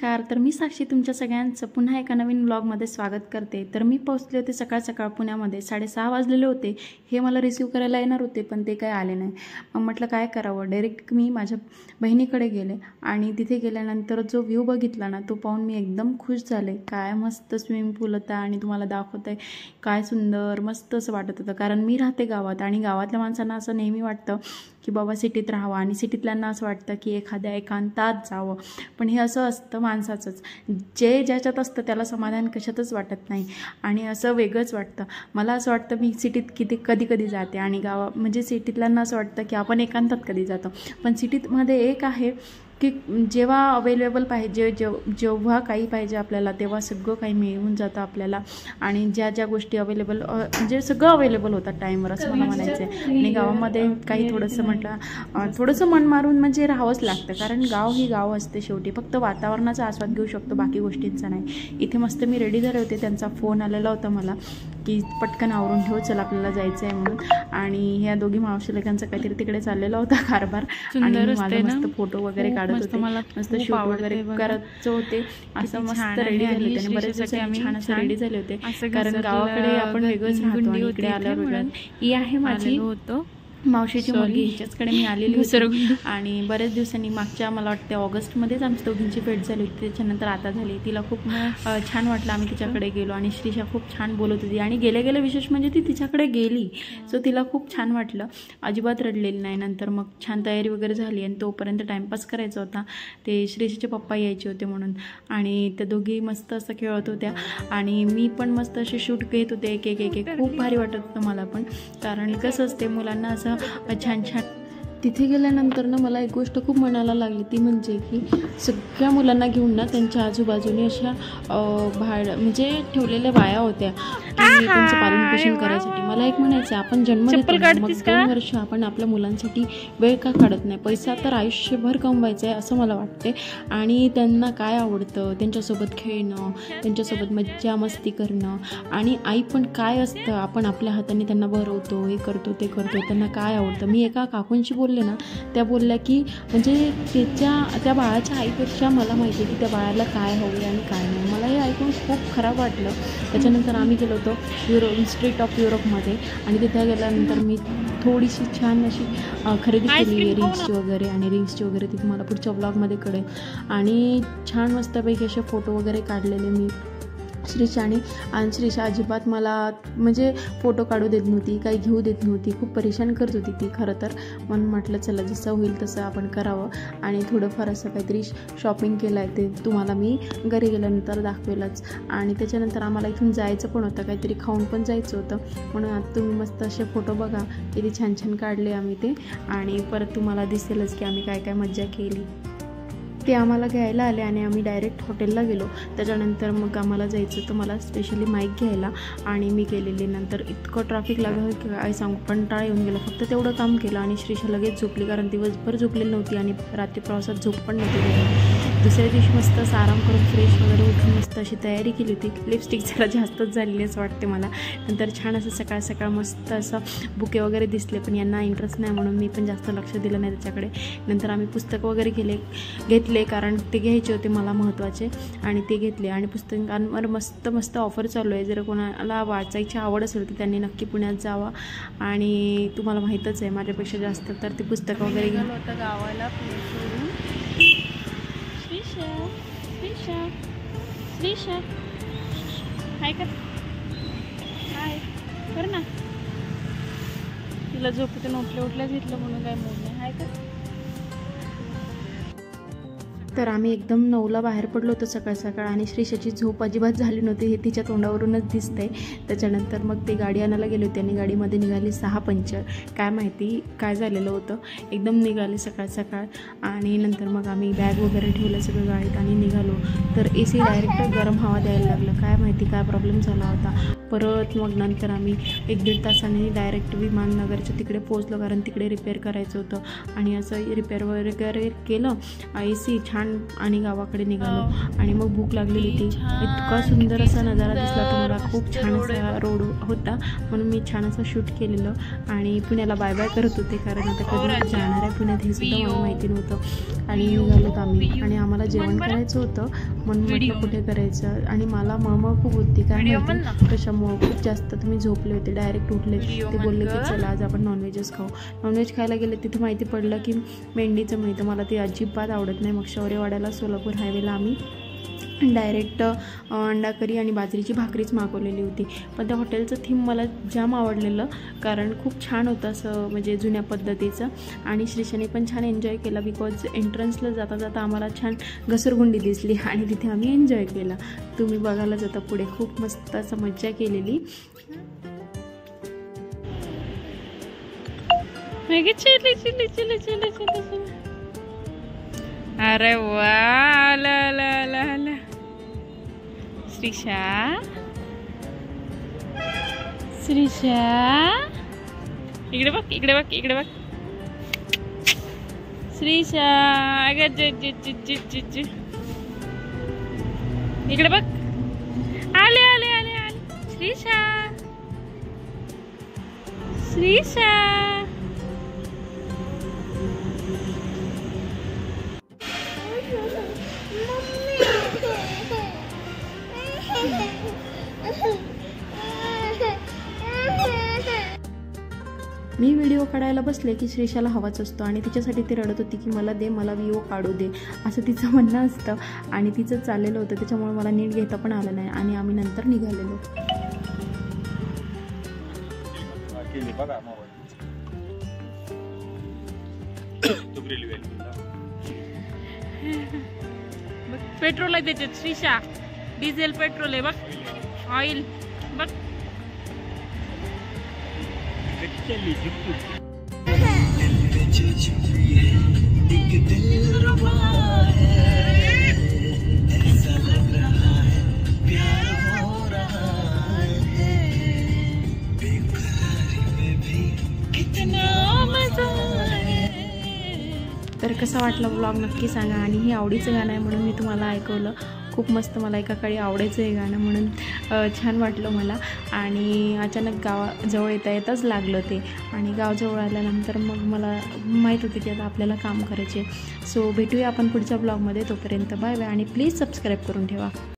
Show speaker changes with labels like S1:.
S1: नमस्कार. तर मी साक्षी तुमच्या सगळ्यांचं पुन्हा एका नवीन व्लॉगमध्ये स्वागत करते. तर मी पोहोचले होते सकाळ सकाळ पुण्यामध्ये. 6:30 वाजलेले होते. हे मला रिसीव्ह करायला येणार होते पण ते काय आले नाही. मग म्हटलं काय करावं, डायरेक्ट मी माझ्या बहिणीकडे गेले आणि तिथे गेल्यानंतर जो व्ह्यू बघितला ना तो पाहून मी एकदम खुश झाले. काय मस्त स्विमिंग पूल होता आणि तुम्हाला दाखवते काय सुंदर मस्त असं वाटत होतं. कारण मी राहते गावात आणि गावातल्या माणसांना असं नेहमी वाटतं की बाबा सिटीत राहावं आणि सिटीतल्यांना असं वाटतं की एखाद्या एकांतात जावं. पण हे असं असतं माणसाचंच, जे ज्याच्यात असतं त्याला समाधान कशातच वाटत नाही आणि असं वेगळंच वाटतं. मला असं वाटतं मी सिटीत कधी जाते आणि म्हणजे सिटीतल्यांना असं वाटतं की आपण एकांतात कधी जातो. पण सिटीमध्ये एक आहे की जेव्हा अवेलेबल पाहिजे, जेव्हा काही पाहिजे आपल्याला तेव्हा सगळं काही मिळून जातं आपल्याला आणि ज्या ज्या गोष्टी अवेलेबल म्हणजे सगळं अवेलेबल होतात टाईमवर असं मला म्हणायचं आहे. आणि गावामध्ये काही थोडंसं म्हटलं थोडंसं मन मारून म्हणजे राहावंच लागतं, कारण गाव ही गाव असते शेवटी. फक्त वातावरणाचा आस्वाद घेऊ शकतो, बाकी गोष्टींचा नाही. इथे मस्त मी रेडी झाले होते, त्यांचा फोन आलेला होता मला की पटकन आवरून ठेव, चल आपल्याला जायचं आहे म्हणून. आणि ह्या दोघी मावशी लेकांचा काहीतरी तिकडे चाललेला होता कारभार आणि माझा मस्त फोटो वगैरे काढत होते, मस्त शूट वगैरे करायचं होते. असं मस्त रेडी झाले होते आणि बरेच दिवस आम्ही छान असं रेडी झाले होते, कारण गावाकडे आपण वेगळंच राहतो आणि इकडे आल्यावर वेगळं. ही आहे माझी होतो मावशीची मुलगी, हिच्याचकडे मी आलेली होती आणि बऱ्याच दिवसांनी मागच्या मला वाटते ऑगस्टमध्येच आमची दोघींची भेट झाली होती. त्याच्यानंतर आता झाली. तिला खूप छान वाटलं, आम्ही तिच्याकडे गेलो आणि श्रीषा खूप छान बोलत होती आणि गेल्या विशेष म्हणजे ती तिच्याकडे गेली सो तिला खूप छान वाटलं, अजिबात रडलेली नाही. नंतर मग छान तयारी वगैरे झाली आणि तोपर्यंत टाईमपास करायचा होता. ते श्रीषाचे पप्पा यायचे होते म्हणून आणि त्या दोघी मस्त असं खेळत होत्या आणि मी पण मस्त असे शूट घेत होते एक. खूप भारी वाटत होतं मला पण, कारण कसं असते मुलांना असं छान. तिथे गेल्यानंतर ना मला एक गोष्ट खूप मनाला लागली, ती म्हणजे की सगळ्या मुलांना घेऊन ना त्यांच्या आजूबाजूने अशा म्हणजे ठेवलेल्या बाया होत्या त्यांचं पालन पोषण करायसाठी. मला एक म्हणायचं, आपण जन्म देतो मग 2 वर्ष आपण आपल्या मुलांसाठी वेळ का काढत नाही? पैसा तर आयुष्यभर कमवायचा आहे असं मला वाटते आणि त्यांना काय आवडतं त्यांच्यासोबत खेळणं, त्यांच्यासोबत मज्जा मस्ती करणं आणि आई पण काय असतं आपण आपल्या हाताने त्यांना भरवतो, हे करतो ते करतो. त्यांना काय आवडतं? मी एका काकूंशी बोलले ना, त्या बोलल्या की म्हणजे त्या बाळाच्या आईपेक्षा मला माहिती आहे की त्या बाळाला काय हवे आणि काय नाही. मला हे ऐकून खूप खराब वाटलं. त्याच्यानंतर आम्ही गेलो होतो स्ट्रीट ऑफ युरोपमध्ये आणि तिथे गेल्यानंतर मी थोडीशी छान अशी खरेदी केली रिंग्सची वगैरे ती तुम्हाला पुढच्या व्लॉगमध्ये कळेल. आणि छान मस्तपैकी असे फोटो वगैरे काढलेले मी आणि श्रीषा अजिबात मला म्हणजे फोटो काढू देत नव्हती, काही घेऊ देत नव्हती, खूप परेशान करत होती ती खरं तर. म्हणून म्हटलं चला जसं होईल तसं आपण करावं आणि थोडंफार असं काहीतरी शॉपिंग केलं आहे ते तुम्हाला मी घरी गेल्यानंतर दाखवेलच. आणि त्याच्यानंतर आम्हाला इथून जायचं पण होतं, काहीतरी खाऊन पण जायचं होतं, म्हणून आता तुम्ही मस्त असे फोटो बघा किती छान काढले आम्ही ते. आणि परत तुम्हाला दिसेलच की आम्ही काय मज्जा केली. ते आम्हाला घ्यायला आले आणि आम्ही डायरेक्ट हॉटेलला गेलो. त्याच्यानंतर मग आम्हाला जायचं होतं मला स्पेशली माईक घ्यायला आणि मी गेलेली. नंतर इतकं ट्रॅफिक लागलं की काय सांगू, कंटाळा येऊन गेला. फक्त तेवढं काम केलं आणि श्रीषा लगेच झोपली, कारण दिवसभर झोपलेली नव्हती आणि रात्री प्रवासात झोप पण नव्हती. दुसऱ्या दिवशी मस्त असं आराम करून फ्रेश वगैरे उठून मस्त अशी तयारी केली होती. लिपस्टिक जरा जास्तच झालेली असं वाटते मला. नंतर छान असं सकाळ मस्त असं बुके वगैरे दिसले, पण यांना इंटरेस्ट नाही म्हणून मी पण जास्त लक्ष दिलं नाही त्याच्याकडे. नंतर आम्ही पुस्तकं वगैरे घेतले कारण ते घ्यायचे होते मला महत्त्वाचे आणि ते घेतले. आणि पुस्तकांवर मस्त ऑफर चालू आहे. जर कोणाला वाचायची आवड असेल तर त्यांनी नक्की पुण्यात जावा आणि तुम्हाला माहीतच आहे माझ्यापेक्षा जास्त तर ते पुस्तकं वगैरे घेऊन होतं गावाला. श्रीषा हाय कर ना, तिला झोपेतून उठल्याच घेतलं म्हणून काय मूड नाही. हाय कर. तर आम्ही एकदम 9ला बाहेर पडलो होतो सकाळ आणि श्रीषाची झोप अजिबात झाली नव्हती, हे तिच्या तोंडावरूनच दिसतंय. त्याच्यानंतर मग ते गाडी आणायला गेले होते आणि गाडीमध्ये निघाली 6 पंक्चर. काय माहिती काय झालेलं होतं, एकदम निघाले सकाळ आणि नंतर मग आम्ही बॅग वगैरे ठेवलं सगळं गाडीत आणि निघालो. तर AC डायरेक्ट गरम हवा द्यायला लागलं. काय माहिती काय प्रॉब्लेम झाला होता. परत मग नंतर आम्ही 1-1.5 तासांनी डायरेक्ट विमाननगरच्या तिकडे पोहोचलो, कारण तिकडे रिपेअर करायचं होतं आणि असं रिपेअर वगैरे केलं. AC छान छान आणि गावाकडे निघालो आणि मग भूक लागलेली होती. इतका सुंदर असा नजारा दिसला तर मला खूप छान असा रोड होता म्हणून मी छान असं शूट केलेलं आणि पुण्याला बाय बाय करत होते कारण आता कधी जाणार आहे पुण्यात हे सुद्धा मला माहिती नव्हतं. आणि निघालोत आम्ही आणि आम्हाला जेवण करायचं होतं म्हणून म्हटलं कुठे करायचं आणि मला मळमळ खूप होती काय माहिती कशामुळं खूप जास्त तुम्ही झोपले होते डायरेक्ट उठले. ते बोलले की चला आज आपण नॉनव्हेजच खाऊ. नॉनव्हेज खायला गेले तिथं माहिती पडलं की मेंढीचं मिळतं. मला ते अजिबात आवडत नाही. मग शौर्यवाड्याला सोलापूर हायवेला आम्ही डायरेक्ट अंडा करी आणि बाजरीची भाकरीच मागवलेली होती. पण त्या हॉटेलचं थीम मला जाम आवडलेलं कारण खूप छान होतं असं म्हणजे जुन्या पद्धतीचं आणि श्रीशाने पण छान एन्जॉय केला बिकॉज एंट्रन्सला जाता जाता आम्हाला छान घसरगुंडी दिसली आणि तिथे आम्ही एन्जॉय केला. तुम्ही बघायला जाता पुढे खूप मस्त असं मज्जा केलेली.
S2: अरे वा ला ला ला ला श्रीशा श्रीशा इकडे बघ इकडे बघ इकडे बघ श्रीशा अगं ज इकडे बघ आले आले आले आले श्रीशा श्रीशा
S1: मी व्हिडिओ काढायला बसले की श्रीशाला हवाच असतो आणि तिच्यासाठी ती रडत होती की मला दे मला व्हिडिओ काढू दे असं तिचं म्हणणं असतं आणि तिचं चाललेलं होतं त्याच्यामुळे मला नीट घेता पण आलं नाही आणि आम्ही नंतर निघालेलो.
S2: पेट्रोल आहे त्याच्यात श्रीशा डिझेल पेट्रोल आहे बघ ऑइल बघ.
S1: तर कसा वाटला व्लॉग नक्की सांगा आणि हे आवडीचं गाणं आहे म्हणून मी तुम्हाला ऐकवलं. खूप मस्त मला एका काळी आवडायचं हे गाणं म्हणून छान वाटलं मला आणि अचानक गावाजवळ येताच लागलं ते आणि गावजवळ आल्यानंतर मग मला माहीत होतं की आता आपल्याला काम करायचे. सो भेटूया आपण पुढच्या ब्लॉगमध्ये. तोपर्यंत बाय बाय आणि प्लीज सबस्क्राईब करून ठेवा.